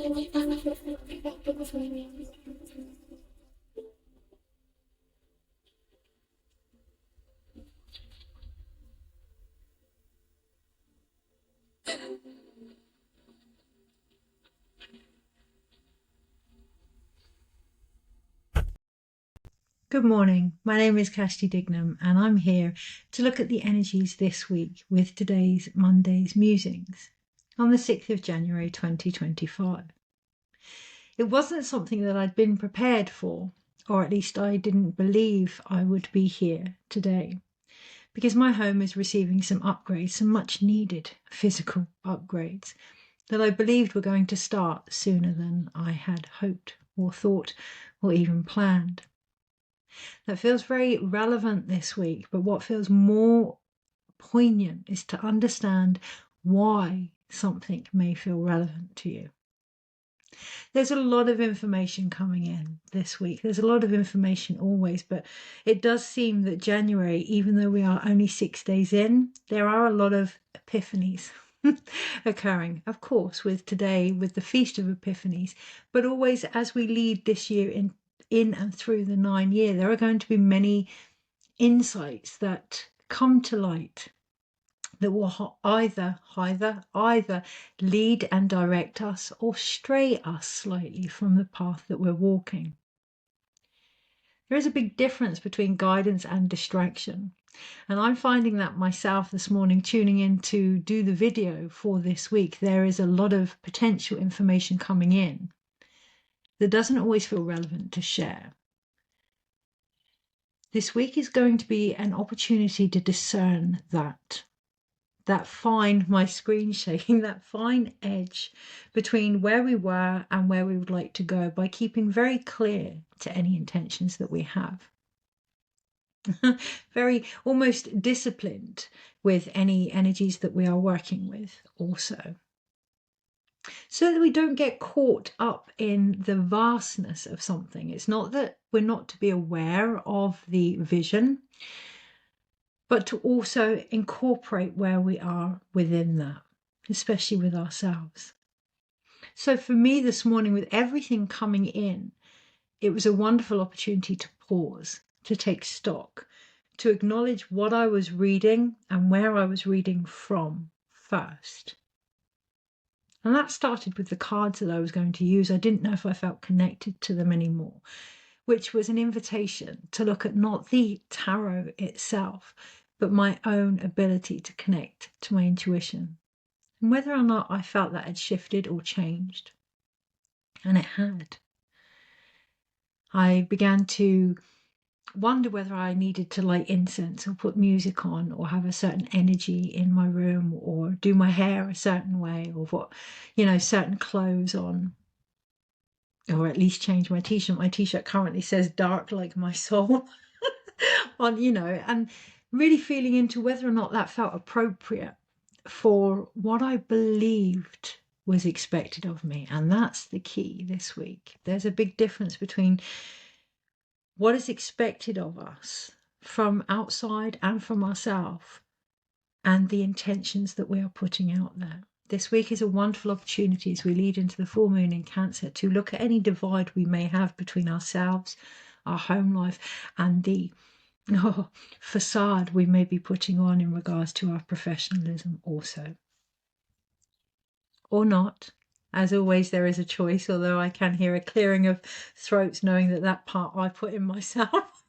Good morning, my name is Kirsty Dignam and I'm here to look at the energies this week with today's Monday's Musings on the 6th of January 2025. It wasn't something that I'd been prepared for, or at least I didn't believe I would be here today, because my home is receiving some upgrades, some much needed physical upgrades that I believed were going to start sooner than I had hoped or thought or even planned. That feels very relevant this week, but what feels more poignant is to understand why something may feel relevant to you. There's a lot of information coming in this week. There's a lot of information always, but it does seem that January, even though we are only 6 days in, there are a lot of epiphanies occurring. Of course, with today, with the Feast of Epiphanies, but always as we lead this year in and through the 9 year, there are going to be many insights that come to light that will either lead and direct us or stray us slightly from the path that we're walking. There is a big difference between guidance and distraction. And I'm finding that myself this morning, tuning in to do the video for this week. There is a lot of potential information coming in that doesn't always feel relevant to share. This week is going to be an opportunity to discern that fine, my screen shaking, that fine edge between where we were and where we would like to go by keeping very clear to any intentions that we have. Very almost disciplined with any energies that we are working with also, so that we don't get caught up in the vastness of something. It's not that we're not to be aware of the vision, but to also incorporate where we are within that, especially with ourselves. So for me this morning, with everything coming in, it was a wonderful opportunity to pause, to take stock, to acknowledge what I was reading and where I was reading from first. And that started with the cards that I was going to use. I didn't know if I felt connected to them anymore, which was an invitation to look at not the tarot itself, but my own ability to connect to my intuition, and whether or not I felt that had shifted or changed. And it had. I began to wonder whether I needed to light incense or put music on or have a certain energy in my room or do my hair a certain way or what, certain clothes on, or at least change my t-shirt. My t-shirt currently says dark like my soul on, and really feeling into whether or not that felt appropriate for what I believed was expected of me. And that's the key this week. There's a big difference between what is expected of us from outside and from ourselves and the intentions that we are putting out there. This week is a wonderful opportunity as we lead into the full moon in Cancer to look at any divide we may have between ourselves, our home life, and the facade we may be putting on in regards to our professionalism also. Or not. As always, there is a choice, although I can hear a clearing of throats knowing that part I put in myself.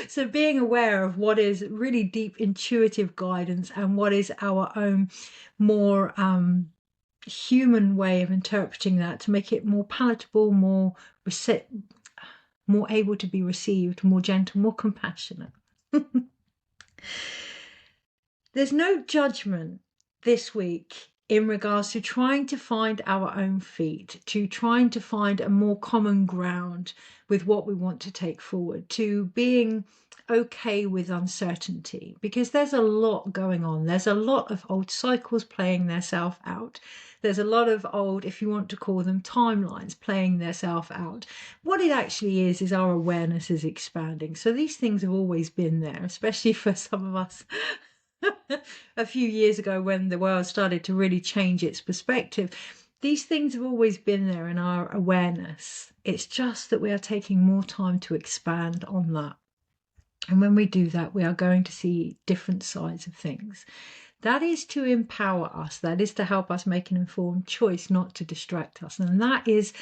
So being aware of what is really deep intuitive guidance and what is our own more human way of interpreting that to make it more palatable, more able to be received, more gentle, more compassionate. There's no judgment this week in regards to trying to find our own feet, to trying to find a more common ground with what we want to take forward, to being okay with uncertainty, because there's a lot going on. There's a lot of old cycles playing themselves out. There's a lot of old, if you want to call them, timelines playing themselves out. What it actually is our awareness is expanding. So these things have always been there, especially for some of us a few years ago when the world started to really change its perspective. These things have always been there in our awareness. It's just that we are taking more time to expand on that. And when we do that, we are going to see different sides of things. That is to empower us. That is to help us make an informed choice, not to distract us. And that is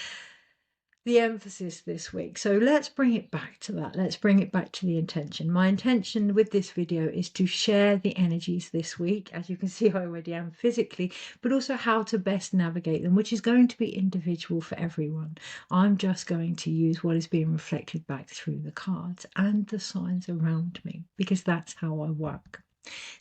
the emphasis this week. So let's bring it back to that. Let's bring it back to the intention. My intention with this video is to share the energies this week. As you can see, I already am physically, but also how to best navigate them, which is going to be individual for everyone. I'm just going to use what is being reflected back through the cards and the signs around me, because that's how I work.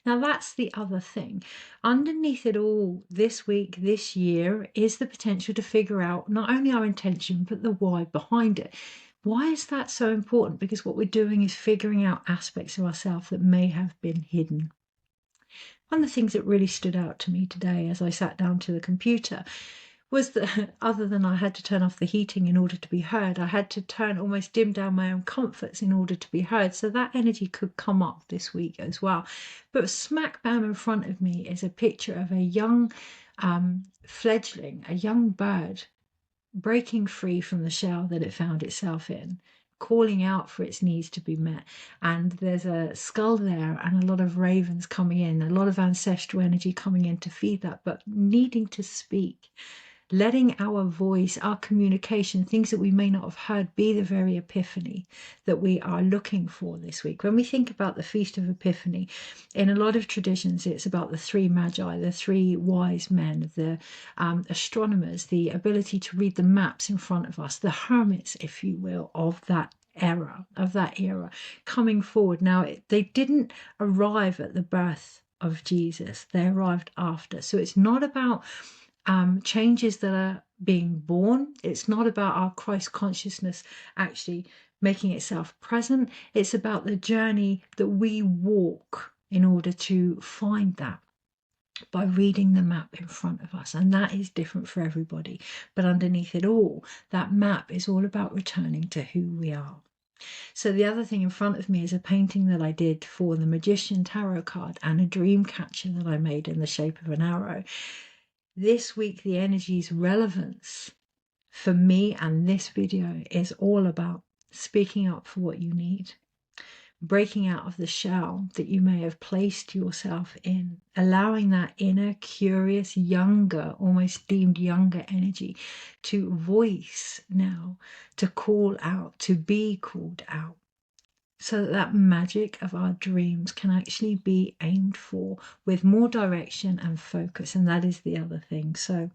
Now, that's the other thing. Underneath it all, this week, this year, is the potential to figure out not only our intention, but the why behind it. Why is that so important? Because what we're doing is figuring out aspects of ourselves that may have been hidden. One of the things that really stood out to me today as I sat down to the computer was that other than I had to turn off the heating in order to be heard, I had to almost dim down my own comforts in order to be heard. So that energy could come up this week as well. But smack bam in front of me is a picture of a young fledgling, a young bird breaking free from the shell that it found itself in, calling out for its needs to be met. And there's a skull there and a lot of ravens coming in, a lot of ancestral energy coming in to feed that, but needing to speak. Letting our voice, our communication, things that we may not have heard, be the very epiphany that we are looking for this week. When we think about the Feast of Epiphany, in a lot of traditions, it's about the three magi, the three wise men, the astronomers, the ability to read the maps in front of us, the hermits, if you will, of that era, coming forward. Now, they didn't arrive at the birth of Jesus. They arrived after. So it's not about changes that are being born. It's not about our Christ consciousness actually making itself present. It's about the journey that we walk in order to find that by reading the map in front of us. And that is different for everybody. But underneath it all, that map is all about returning to who we are. So the other thing in front of me is a painting that I did for the Magician Tarot card and a dream catcher that I made in the shape of an arrow. This week, the energy's relevance for me and this video is all about speaking up for what you need, breaking out of the shell that you may have placed yourself in, allowing that inner, curious, younger, almost deemed younger energy to voice now, to call out, to be called out. So that magic of our dreams can actually be aimed for with more direction and focus. And that is the other thing. So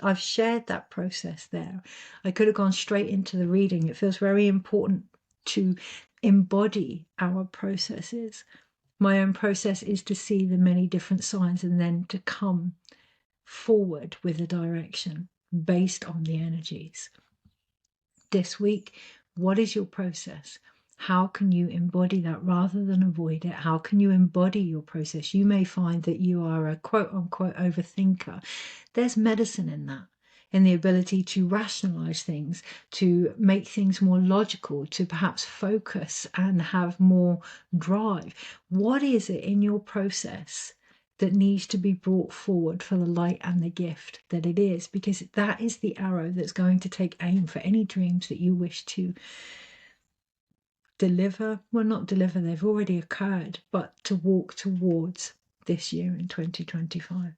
I've shared that process there. I could have gone straight into the reading. It feels very important to embody our processes. My own process is to see the many different signs and then to come forward with a direction based on the energies. This week, what is your process? How can you embody that rather than avoid it? How can you embody your process? You may find that you are a quote unquote overthinker. There's medicine in that, in the ability to rationalize things, to make things more logical, to perhaps focus and have more drive. What is it in your process that needs to be brought forward for the light and the gift that it is? Because that is the arrow that's going to take aim for any dreams that you wish to deliver, well, not deliver, they've already occurred, but to walk towards this year in 2025.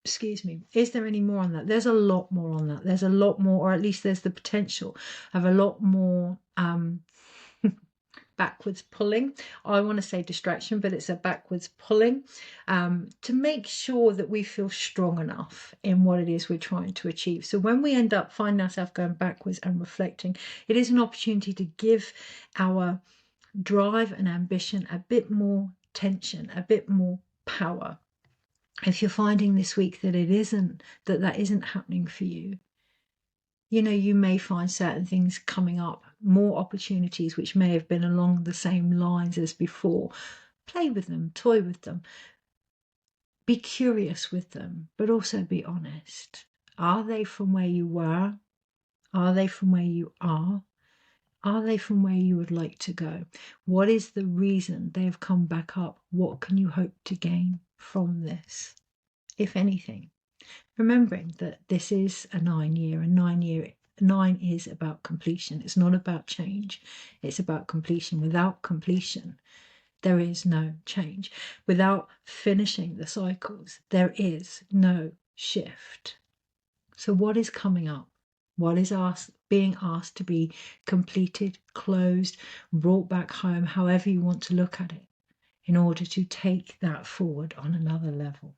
Excuse me. Is there any more on that? There's a lot more on that. There's a lot more, or at least there's the potential of a lot more backwards pulling. I want to say distraction, but it's a backwards pulling to make sure that we feel strong enough in what it is we're trying to achieve. So when we end up finding ourselves going backwards and reflecting, it is an opportunity to give our drive and ambition a bit more tension, a bit more power. If you're finding this week that that isn't happening for you, you know, you may find certain things coming up, more opportunities which may have been along the same lines as before. Play with them, toy with them, be curious with them, but also be honest. Are they from where you were? Are they from where you are? Are they from where you would like to go? What is the reason they have come back up? What can you hope to gain from this, if anything? remembering that this is a 9-year, and 9 is about completion. It's not about change. It's about completion. Without completion, there is no change. Without finishing the cycles, there is no shift. So what is coming up? What is being asked to be completed, closed, brought back home, however you want to look at it, in order to take that forward on another level?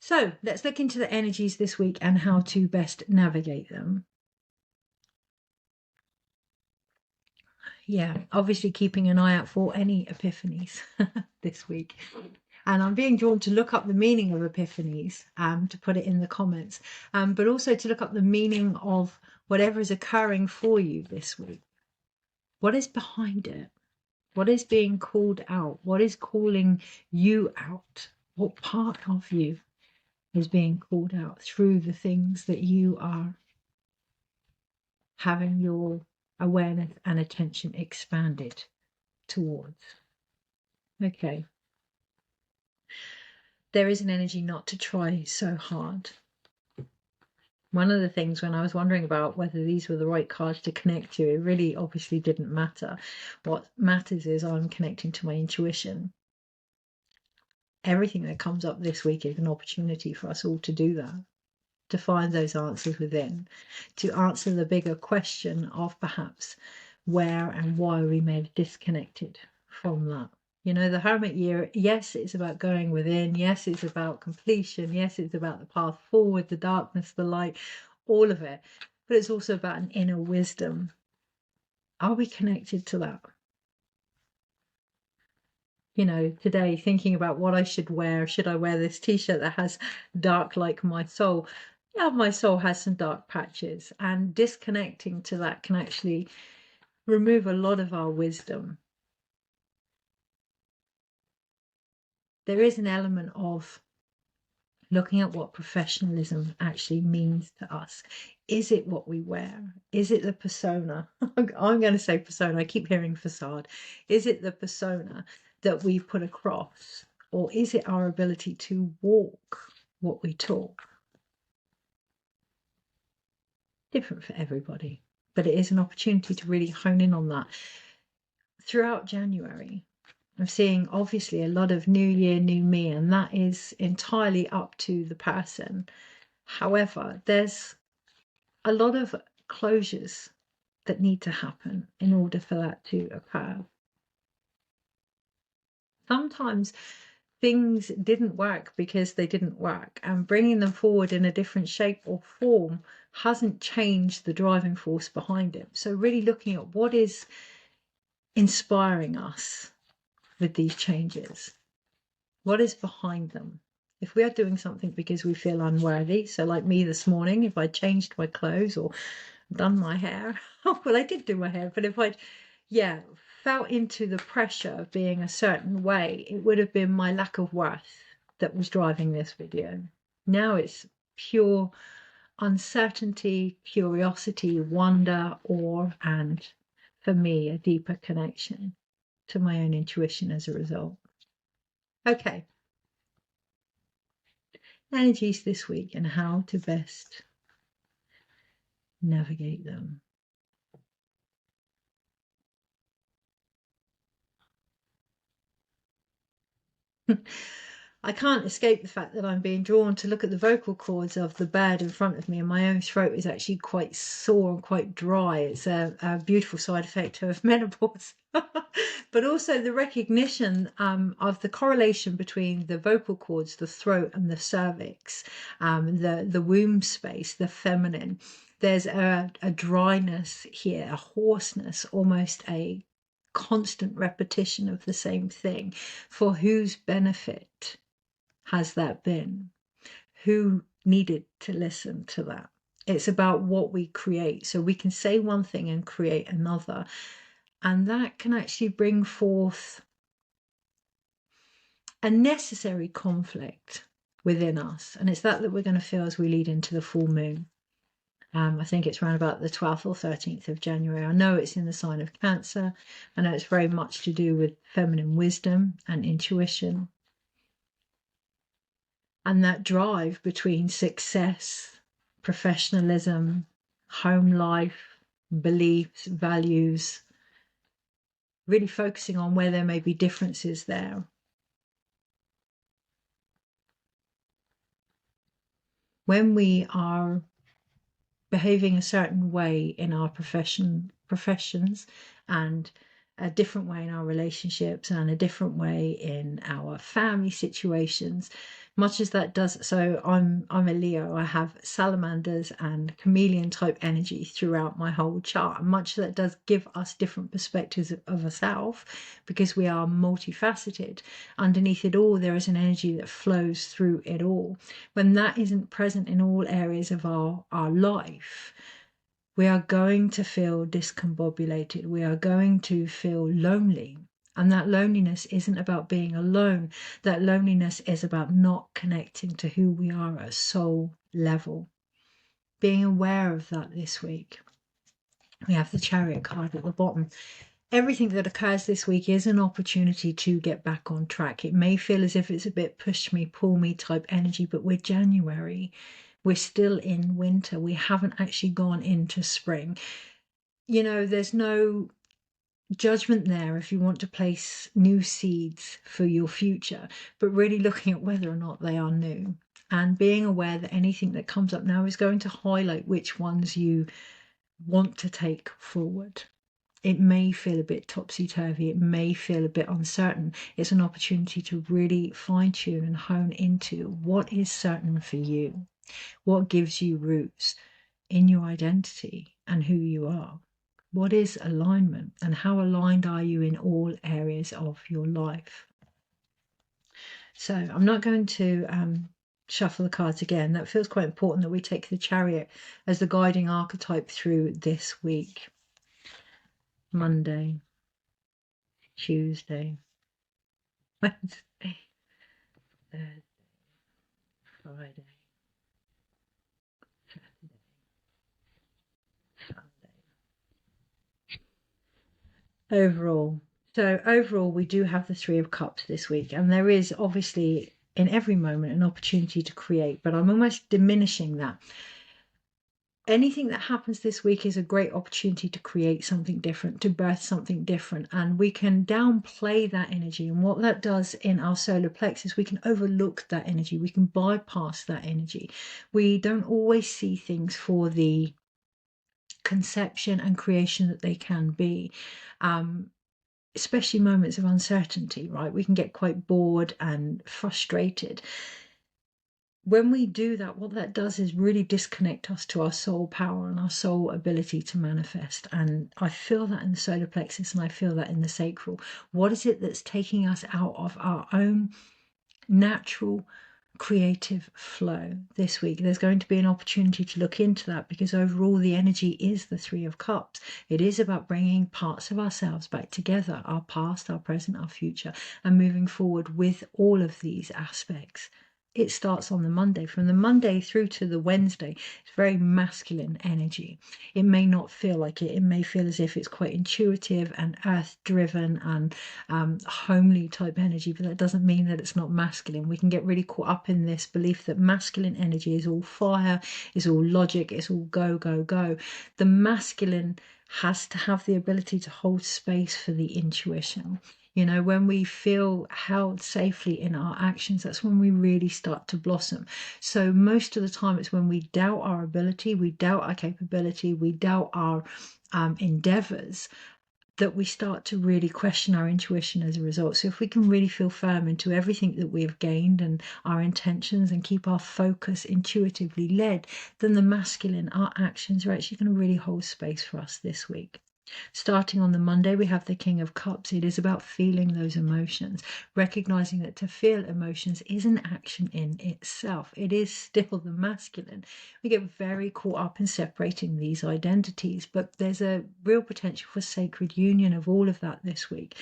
So let's look into the energies this week and how to best navigate them. Yeah, obviously keeping an eye out for any epiphanies this week. And I'm being drawn to look up the meaning of epiphanies, to put it in the comments, but also to look up the meaning of whatever is occurring for you this week. What is behind it? What is being called out? What is calling you out? What part of you is being called out through the things that you are having your awareness and attention expanded towards? Okay. There is an energy not to try so hard. One of the things when I was wondering about whether these were the right cards to connect to, it really obviously didn't matter. What matters is I'm connecting to my intuition. Everything that comes up this week is an opportunity for us all to do that, to find those answers within, to answer the bigger question of perhaps where and why we may have disconnected from that. You know, the Hermit year, yes, it's about going within. Yes, it's about completion. Yes, it's about the path forward, the darkness, the light, all of it. But it's also about an inner wisdom. Are we connected to that? You know, today thinking about what I should wear. Should I wear this t-shirt that has dark like my soul? Yeah, my soul has some dark patches, and disconnecting to that can actually remove a lot of our wisdom. There is an element of looking at what professionalism actually means to us. Is it what we wear? Is it the persona? I'm going to say persona. I keep hearing facade. Is it the persona that we put across? Or is it our ability to walk what we talk? Different for everybody. But it is an opportunity to really hone in on that. Throughout January, I'm seeing obviously a lot of new year, new me, and that is entirely up to the person. However, there's a lot of closures that need to happen in order for that to occur. Sometimes things didn't work because they didn't work, and bringing them forward in a different shape or form hasn't changed the driving force behind it. So really looking at what is inspiring us with these changes. What is behind them? If we are doing something because we feel unworthy, so like me this morning, if I changed my clothes or done my hair, well, I did do my hair, but if I, fell into the pressure of being a certain way, it would have been my lack of worth that was driving this video. Now it's pure uncertainty, curiosity, wonder, awe, and for me, a deeper connection to my own intuition as a result. Okay. Energies this week and how to best navigate them. I can't escape the fact that I'm being drawn to look at the vocal cords of the bird in front of me, and my own throat is actually quite sore and quite dry. It's a beautiful side effect of menopause. But also the recognition of the correlation between the vocal cords, the throat and the cervix, the womb space, the feminine. There's a dryness here, a hoarseness, almost a constant repetition of the same thing. For whose benefit has that been? Who needed to listen to that? It's about what we create. So we can say one thing and create another. And that can actually bring forth a necessary conflict within us. And it's that we're going to feel as we lead into the full moon. I think it's around about the 12th or 13th of January. I know it's in the sign of Cancer. I know it's very much to do with feminine wisdom and intuition. And that drive between success, professionalism, home life, beliefs, values, really focusing on where there may be differences there. When we are behaving a certain way in our professions, and a different way in our relationships, and a different way in our family situations, much as that does. So I'm a Leo. I have salamanders and chameleon type energy throughout my whole chart, and much of that does give us different perspectives of ourselves, because we are multifaceted. Underneath it all, there is an energy that flows through it all. When that isn't present in all areas of our life, we are going to feel discombobulated. We are going to feel lonely. And that loneliness isn't about being alone. That loneliness is about not connecting to who we are at a soul level. Being aware of that this week. We have the Chariot card at the bottom. Everything that occurs this week is an opportunity to get back on track. It may feel as if it's a bit push me, pull me type energy, but we're January. We're still in winter. We haven't actually gone into spring. You know, there's no judgment there if you want to place new seeds for your future, but really looking at whether or not they are new, and being aware that anything that comes up now is going to highlight which ones you want to take forward. It may feel a bit topsy-turvy. It may feel a bit uncertain. It's an opportunity to really fine-tune and hone into what is certain for you. What gives you roots in your identity and who you are? What is alignment, and how aligned are you in all areas of your life? So I'm not going to shuffle the cards again. That feels quite important that we take the Chariot as the guiding archetype through this week. Monday, Tuesday, Wednesday, Thursday, Friday, Saturday, Sunday. Overall, we do have the Three of Cups this week, and there is obviously in every moment an opportunity to create, but I'm almost diminishing that. Anything that happens this week is a great opportunity to create something different, to birth something different, and we can downplay that energy. And what that does in our solar plexus, we can overlook that energy, we can bypass that energy. We don't always see things for the conception and creation that they can be, especially moments of uncertainty, right? We can get quite bored and frustrated. When we do that, what that does is really disconnect us to our soul power and our soul ability to manifest. And I feel that in the solar plexus, and I feel that in the sacral. What is it that's taking us out of our own natural creative flow this week? There's going to be an opportunity to look into that, because overall the energy is the Three of Cups. It is about bringing parts of ourselves back together, our past, our present, our future, and moving forward with all of these aspects. It starts on the Monday. From the Monday through to the Wednesday, it's very masculine energy. It may not feel like it. It may feel as if it's quite intuitive and earth-driven and homely type energy, but that doesn't mean that it's not masculine. We can get really caught up in this belief that masculine energy is all fire, is all logic, it's all go, go, go. The masculine has to have the ability to hold space for the intuition. You know, when we feel held safely in our actions, that's when we really start to blossom. So most of the time it's when we doubt our ability, we doubt our capability, we doubt our endeavors, that we start to really question our intuition as a result. So if we can really feel firm into everything that we have gained and our intentions, and keep our focus intuitively led, then the masculine, our actions, are actually going to really hold space for us this week. Starting on the Monday, we have the King of Cups. It is about feeling those emotions, recognizing that to feel emotions is an action in itself. It is still the masculine. We get very caught up in separating these identities, but there's a real potential for sacred union of all of that this week.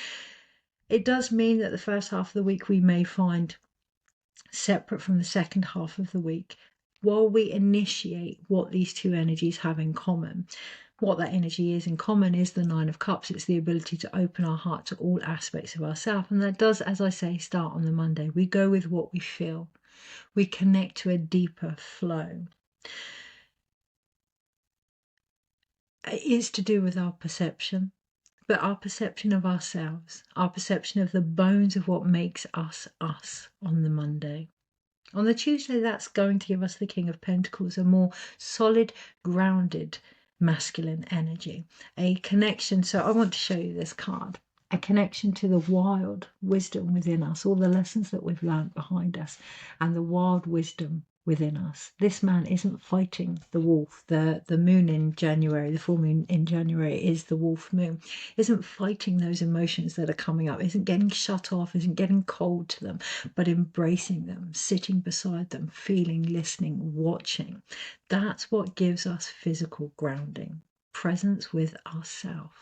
It does mean that the first half of the week we may find separate from the second half of the week, while we initiate what these two energies have in common. What that energy is in common is the Nine of Cups. It's the ability to open our heart to all aspects of ourselves. And that does, as I say, start on the Monday. We go with what we feel. We connect to a deeper flow. It is to do with our perception, but our perception of ourselves, our perception of the bones of what makes us us on the Monday. On the Tuesday, that's going to give us the King of Pentacles, a more solid, grounded masculine energy, a connection. So I want to show you this card, a connection to the wild wisdom within us, all the lessons that we've learned behind us, and the wild wisdom within us. This man isn't fighting the wolf. The moon in January, the full moon in January is the wolf moon, isn't fighting those emotions that are coming up, isn't getting shut off, isn't getting cold to them, but embracing them, sitting beside them, feeling, listening, watching. That's what gives us physical grounding, presence with ourselves,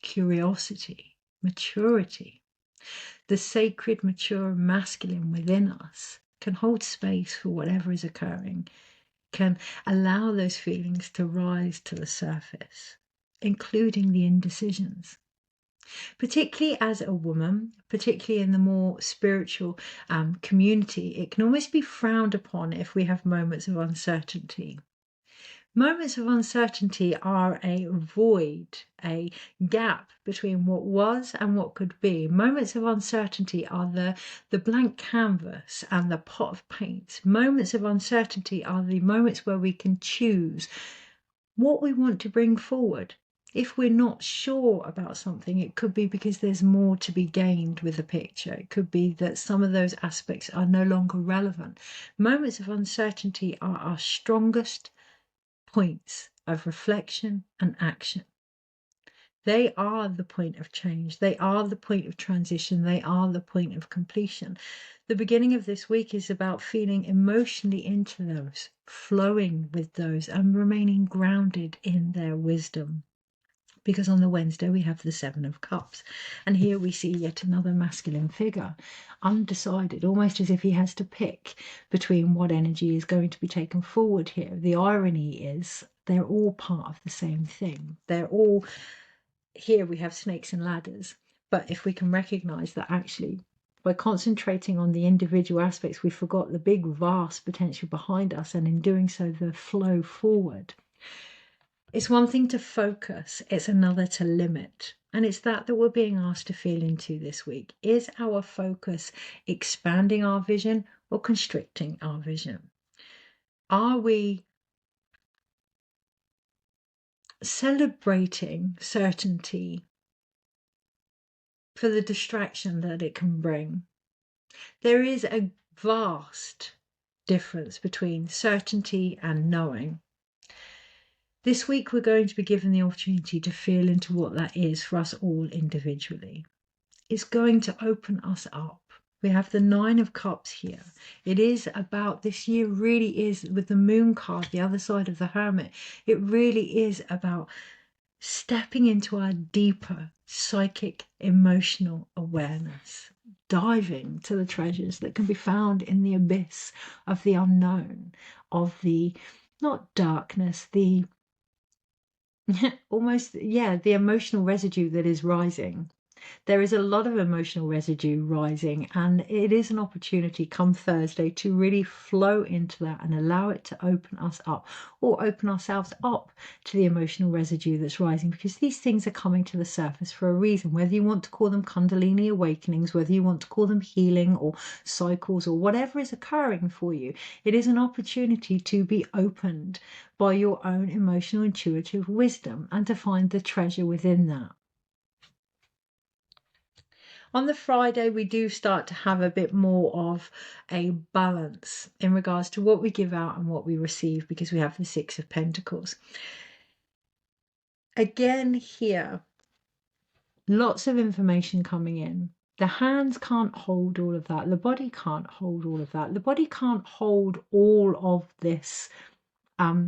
curiosity, maturity. The sacred, mature masculine within us can hold space for whatever is occurring, can allow those feelings to rise to the surface, including the indecisions. Particularly as a woman, particularly in the more spiritual community, it can almost be frowned upon if we have moments of uncertainty. Moments of uncertainty are a void, a gap between what was and what could be. Moments of uncertainty are the blank canvas and the pot of paint. Moments of uncertainty are the moments where we can choose what we want to bring forward. If we're not sure about something, it could be because there's more to be gained with the picture. It could be that some of those aspects are no longer relevant. Moments of uncertainty are our strongest points of reflection and action. They are the point of change. They are the point of transition. They are the point of completion. The beginning of this week is about feeling emotionally into those, flowing with those, and remaining grounded in their wisdom. Because on the Wednesday we have the Seven of Cups, and here we see yet another masculine figure, undecided, almost as if he has to pick between what energy is going to be taken forward here. The irony is they're all part of the same thing. They're all, here we have snakes and ladders, but if we can recognize that actually by concentrating on the individual aspects, we forgot the big vast potential behind us, and in doing so the flow forward. It's one thing to focus, it's another to limit. And it's that we're being asked to feel into this week. Is our focus expanding our vision or constricting our vision? Are we celebrating certainty for the distraction that it can bring? There is a vast difference between certainty and knowing. This week, we're going to be given the opportunity to feel into what that is for us all individually. It's going to open us up. We have the Nine of Cups here. It is about, this year really is, with the Moon card, the other side of the Hermit, it really is about stepping into our deeper psychic, emotional awareness, diving to the treasures that can be found in the abyss of the unknown, of the, not darkness, the almost, yeah, the emotional residue that is rising. There is a lot of emotional residue rising, and it is an opportunity come Thursday to really flow into that and allow it to open us up, or open ourselves up to the emotional residue that's rising, because these things are coming to the surface for a reason. Whether you want to call them Kundalini awakenings, whether you want to call them healing or cycles or whatever is occurring for you, it is an opportunity to be opened by your own emotional intuitive wisdom and to find the treasure within that. On the Friday, we do start to have a bit more of a balance in regards to what we give out and what we receive, because we have the Six of Pentacles. Again here, lots of information coming in. The hands can't hold all of that. The body can't hold all of that. The body can't hold all of this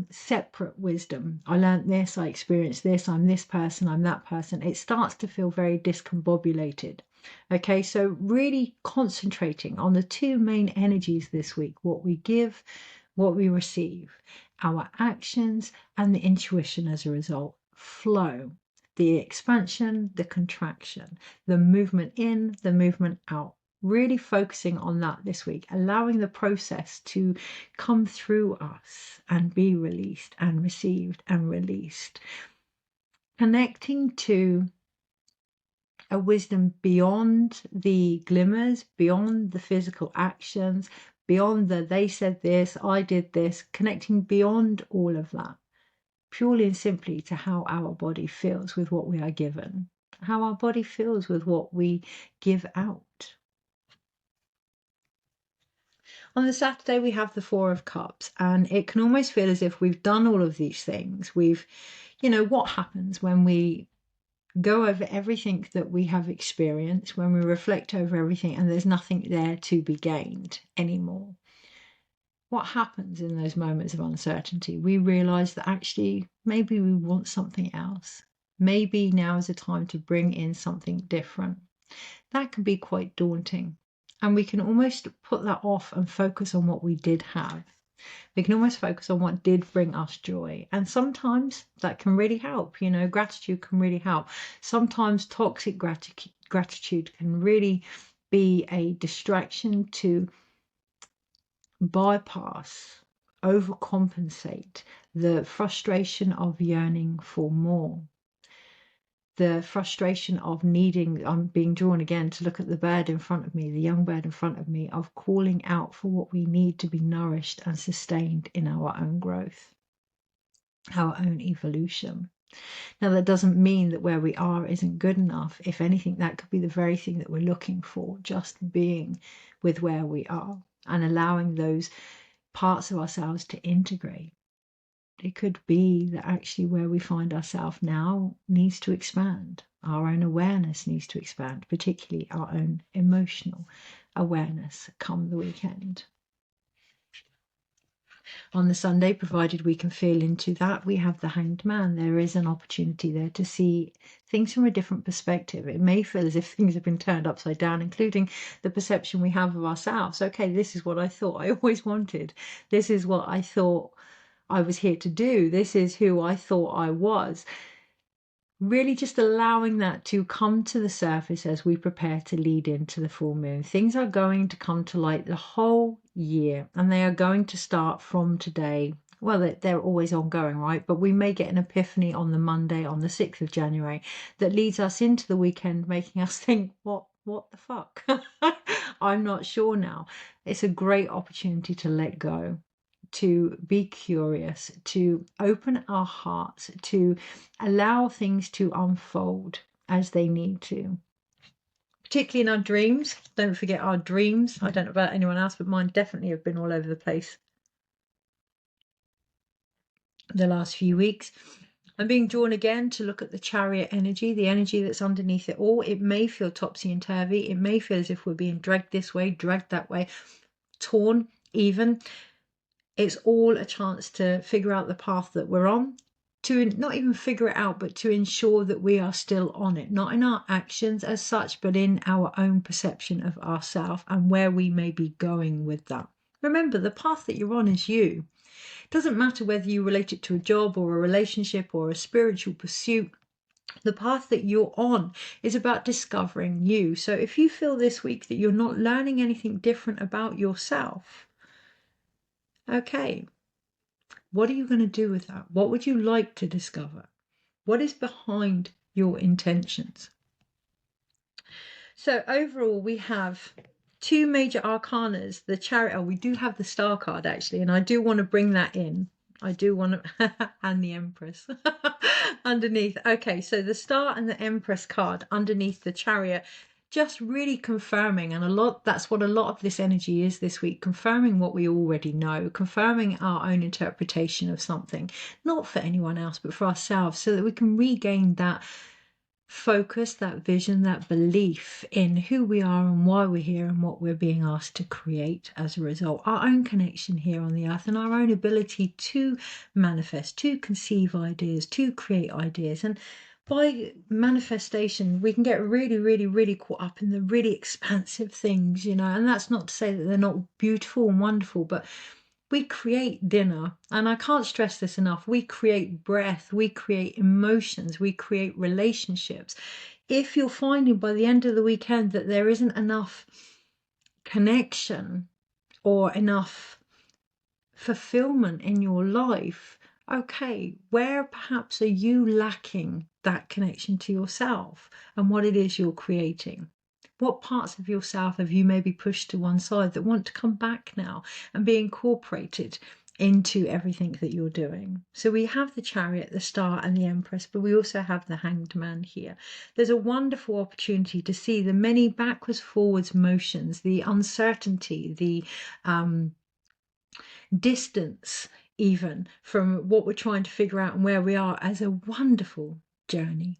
separate wisdom. I learned this, I experienced this, I'm this person, I'm that person. It starts to feel very discombobulated. Okay, so really concentrating on the two main energies this week: what we give, what we receive, our actions, and the intuition as a result. Flow, the expansion, the contraction, the movement in, the movement out. Really focusing on that this week, allowing the process to come through us and be released and received and released. Connecting to a wisdom beyond the glimmers, beyond the physical actions, beyond the they said this, I did this, connecting beyond all of that, purely and simply to how our body feels with what we are given, how our body feels with what we give out. On the Saturday, we have the Four of Cups, and it can almost feel as if we've done all of these things. What happens when we go over everything that we have experienced, when we reflect over everything and there's nothing there to be gained anymore? What happens in those moments of uncertainty? We realize that actually maybe we want something else. Maybe now is a time to bring in something different. That can be quite daunting. And we can almost put that off and focus on what we did have. We can almost focus on what did bring us joy. And sometimes that can really help. Gratitude can really help. Sometimes toxic gratitude can really be a distraction to bypass, overcompensate the frustration of yearning for more. The frustration of needing, I'm being drawn again to look at the bird in front of me, the young bird in front of me, of calling out for what we need to be nourished and sustained in our own growth, our own evolution. Now, that doesn't mean that where we are isn't good enough. If anything, that could be the very thing that we're looking for, just being with where we are and allowing those parts of ourselves to integrate. It could be that actually where we find ourselves now needs to expand. Our own awareness needs to expand, particularly our own emotional awareness come the weekend. On the Sunday, provided we can feel into that, we have the Hanged Man. There is an opportunity there to see things from a different perspective. It may feel as if things have been turned upside down, including the perception we have of ourselves. Okay, this is what I thought I always wanted. This is what I thought I was here to do. This is who I thought I was. Really just allowing that to come to the surface as we prepare to lead into the full moon. Things are going to come to light the whole year, and they are going to start from today. Well, they're always ongoing, right? But we may get an epiphany on the Monday, on the 6th of January, that leads us into the weekend, making us think, what the fuck? I'm not sure now. It's a great opportunity to let go, to be curious, to open our hearts, to allow things to unfold as they need to. Particularly in our dreams. Don't forget our dreams. I don't know about anyone else, but mine definitely have been all over the place the last few weeks. I'm being drawn again to look at the Chariot energy, the energy that's underneath it all. It may feel topsy and turvy. It may feel as if we're being dragged this way, dragged that way, torn even. It's all a chance to figure out the path that we're on, to not even figure it out, but to ensure that we are still on it, not in our actions as such, but in our own perception of ourselves and where we may be going with that. Remember, the path that you're on is you. It doesn't matter whether you relate it to a job or a relationship or a spiritual pursuit. The path that you're on is about discovering you. So if you feel this week that you're not learning anything different about yourself, okay, what are you going to do with that? What would you like to discover? What is behind your intentions? So overall, we have two major arcanas, the Chariot. Oh, we do have the Star card actually, and I do want to bring that in. I do want to, and the Empress underneath. Okay, so the Star and the Empress card underneath the Chariot, just really confirming, and that's what a lot of this energy is this week, confirming what we already know, confirming our own interpretation of something, not for anyone else, but for ourselves, so that we can regain that focus, that vision, that belief in who we are and why we're here and what we're being asked to create as a result. Our own connection here on the earth and our own ability to manifest, to conceive ideas, to create ideas. And by manifestation, we can get really, really, really caught up in the really expansive things, and that's not to say that they're not beautiful and wonderful, but we create dinner, and I can't stress this enough. We create breath, we create emotions, we create relationships. If you're finding by the end of the weekend that there isn't enough connection or enough fulfillment in your life, okay, where perhaps are you lacking that connection to yourself and what it is you're creating? What parts of yourself have you maybe pushed to one side that want to come back now and be incorporated into everything that you're doing? So we have the Chariot, the Star and the Empress, but we also have the Hanged Man here. There's a wonderful opportunity to see the many backwards forwards motions, the uncertainty, the distance even from what we're trying to figure out and where we are, as a wonderful journey,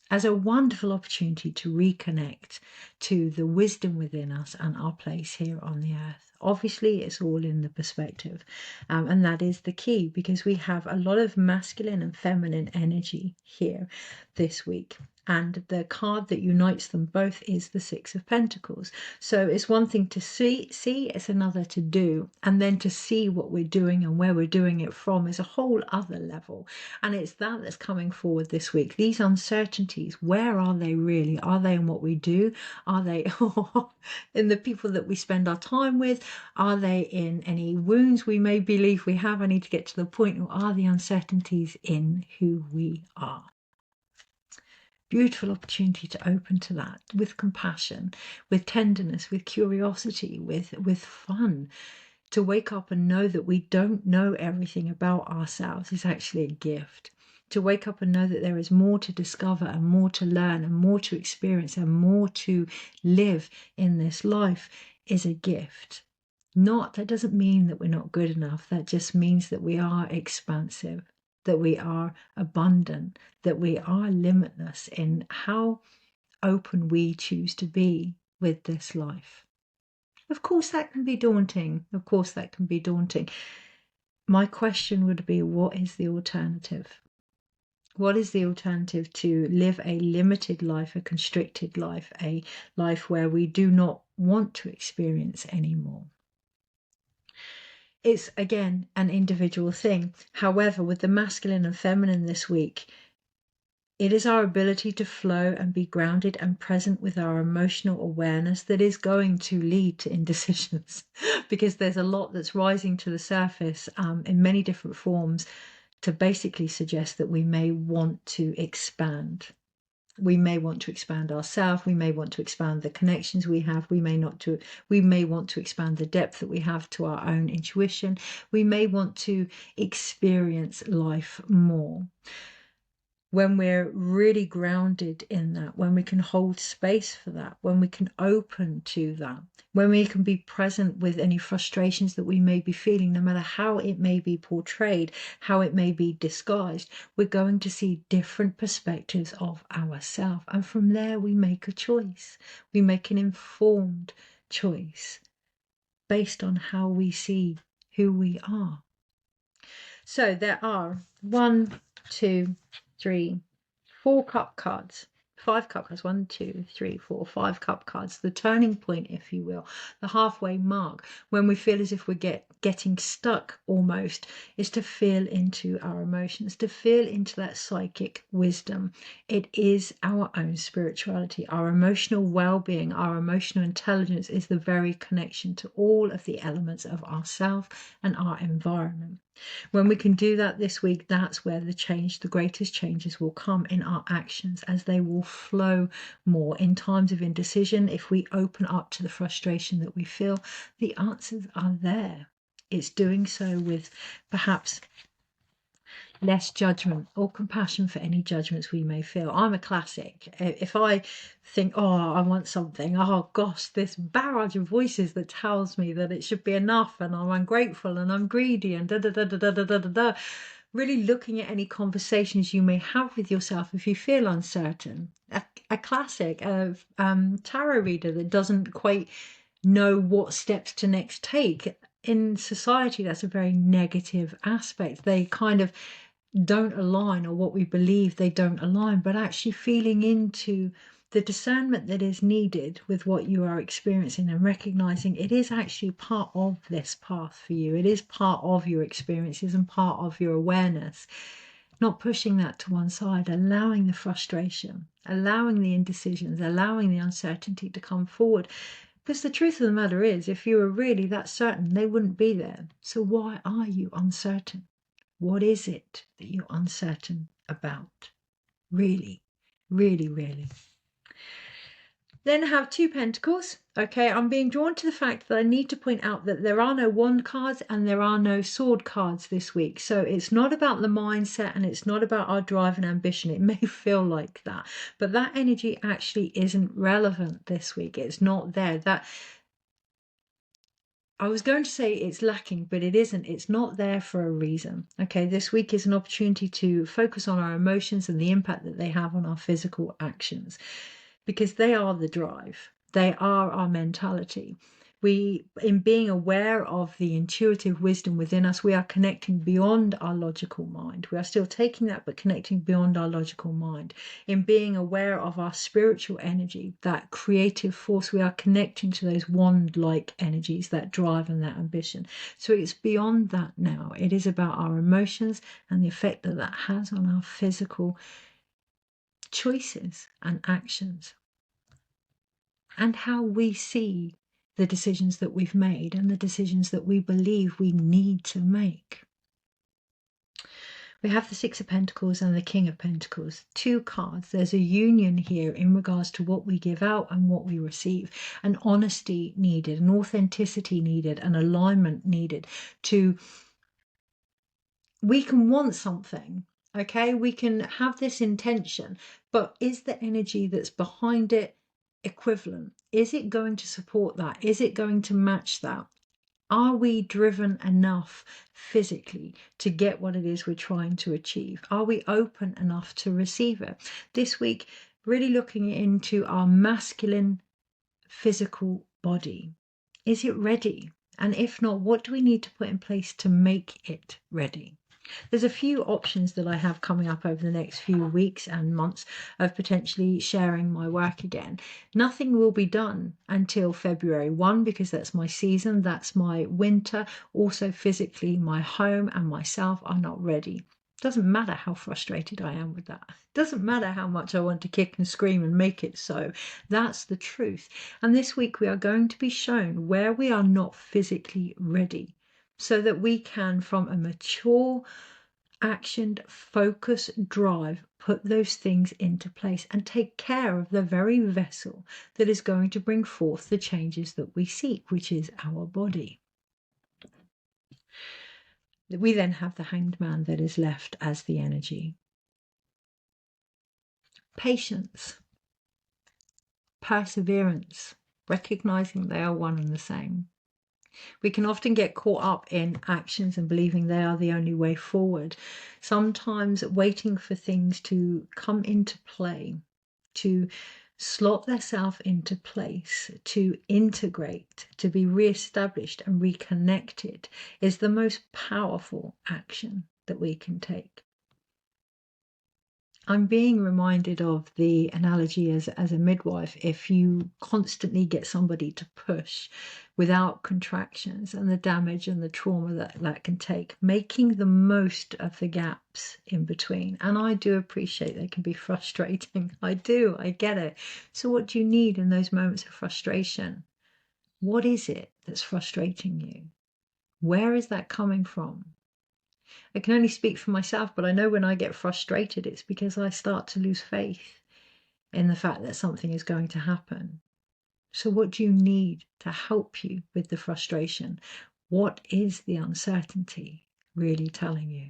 as a wonderful opportunity to reconnect to the wisdom within us and our place here on the earth. Obviously, it's all in the perspective, and that is the key, because we have a lot of masculine and feminine energy here this week. And the card that unites them both is the Six of Pentacles. So it's one thing to see, it's another to do. And then to see what we're doing and where we're doing it from is a whole other level. And it's that that's coming forward this week. These uncertainties, where are they really? Are they in what we do? Are they in the people that we spend our time with? Are they in any wounds we may believe we have? I need to get to the point. Or are the uncertainties in who we are? Beautiful opportunity to open to that with compassion, with tenderness, with curiosity, with fun. To wake up and know that we don't know everything about ourselves is actually a gift. To wake up and know that there is more to discover and more to learn and more to experience and more to live in this life is a gift. That doesn't mean that we're not good enough. That just means that we are expansive, that we are abundant, that we are limitless in how open we choose to be with this life. Of course, that can be daunting. Of course, that can be daunting. My question would be, what is the alternative? What is the alternative to live a limited life, a constricted life, a life where we do not want to experience anymore? It's, again, an individual thing. However, with the masculine and feminine this week, it is our ability to flow and be grounded and present with our emotional awareness that is going to lead to indecisions, because there's a lot that's rising to the surface in many different forms to basically suggest that we may want to expand. We may want to expand ourselves. We may want to expand the connections we have. We may want to expand the depth that we have to our own intuition. We may want to experience life more. When we're really grounded in that, when we can hold space for that, when we can open to that, when we can be present with any frustrations that we may be feeling, no matter how it may be portrayed, how it may be disguised, we're going to see different perspectives of ourselves. And from there, we make a choice. We make an informed choice based on how we see who we are. So there are 1, 2, 3, 4 cup cards, 5 cup cards, 1, 2, 3, 4, 5 cup cards, the turning point, if you will, the halfway mark, when we feel as if we're getting stuck almost, is to feel into our emotions, to feel into that psychic wisdom. It is our own spirituality, our emotional well-being, our emotional intelligence is the very connection to all of the elements of ourself and our environment. When we can do that this week, that's where the greatest changes will come in our actions, as they will flow more. In times of indecision, if we open up to the frustration that we feel, the answers are there. It's doing so with perhaps less judgment or compassion for any judgments we may feel. I'm a classic. If I think, oh, I want something, oh gosh, this barrage of voices that tells me that it should be enough and I'm ungrateful and I'm greedy and da da da da da da da da. Really looking at any conversations you may have with yourself if you feel uncertain. A classic of tarot reader that doesn't quite know what steps to next take. In society, that's a very negative aspect. They kind of don't align, or what we believe they don't align, but actually feeling into the discernment that is needed with what you are experiencing and recognizing it is actually part of this path for you. It is part of your experiences and part of your awareness. Not pushing that to one side, allowing the frustration, allowing the indecisions, allowing the uncertainty to come forward, Because the truth of the matter is, if you were really that certain, they wouldn't be there. So why are you uncertain? What is it that you're uncertain about? Really, really, really. Then I have 2 pentacles. Okay, I'm being drawn to the fact that I need to point out that there are no wand cards and there are no sword cards this week. So it's not about the mindset and it's not about our drive and ambition. It may feel like that, but that energy actually isn't relevant this week. It's not there. That I was going to say it's lacking, but it isn't. It's not there for a reason. Okay, this week is an opportunity to focus on our emotions and the impact that they have on our physical actions, because they are the drive. They are our mentality. In being aware of the intuitive wisdom within us, we are connecting beyond our logical mind. We are still taking that, but connecting beyond our logical mind. In being aware of our spiritual energy, that creative force, we are connecting to those wand-like energies, that drive and that ambition. So it's beyond that now. It is about our emotions and the effect that that has on our physical choices and actions, and how we see the decisions that we've made and the decisions that we believe we need to make. We have the 6 of Pentacles and the King of Pentacles, 2 cards. There's a union here in regards to what we give out and what we receive, an honesty needed, an authenticity needed, an alignment needed. We can want something, okay? We can have this intention, but is the energy that's behind it equivalent? Is it going to support that? Is it going to match that? Are we driven enough physically to get what it is we're trying to achieve? Are we open enough to receive it? This week, really looking into our masculine physical body. Is it ready? And if not, what do we need to put in place to make it ready? There's a few options that I have coming up over the next few weeks and months of potentially sharing my work again. Nothing will be done until February 1 because that's my season, that's my winter. Also physically, my home and myself are not ready. Doesn't matter how frustrated I am with that. Doesn't matter how much I want to kick and scream and make it so. That's the truth. And this week we are going to be shown where we are not physically ready, so that we can, from a mature, actioned, focused drive, put those things into place and take care of the very vessel that is going to bring forth the changes that we seek, which is our body. We then have the Hanged Man that is left as the energy. Patience, perseverance, recognizing they are one and the same. We can often get caught up in actions and believing they are the only way forward. Sometimes waiting for things to come into play, to slot themselves into place, to integrate, to be re-established and reconnected is the most powerful action that we can take. I'm being reminded of the analogy as a midwife. If you constantly get somebody to push without contractions and the damage and the trauma that can take, making the most of the gaps in between. And I do appreciate they can be frustrating. I do, I get it. So what do you need in those moments of frustration? What is it that's frustrating you? Where is that coming from? I can only speak for myself, but I know when I get frustrated, it's because I start to lose faith in the fact that something is going to happen. So what do you need to help you with the frustration? What is the uncertainty really telling you?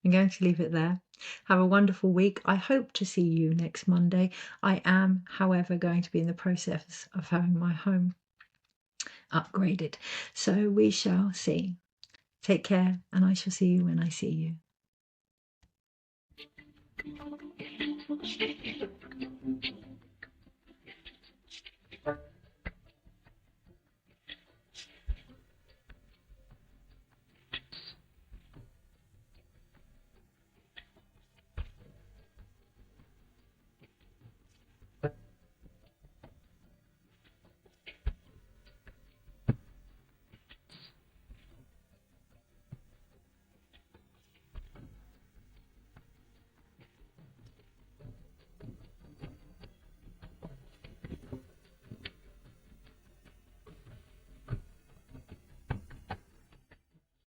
I'm going to leave it there. Have a wonderful week. I hope to see you next Monday. I am, however, going to be in the process of having my home upgraded. So we shall see. Take care, and I shall see you when I see you.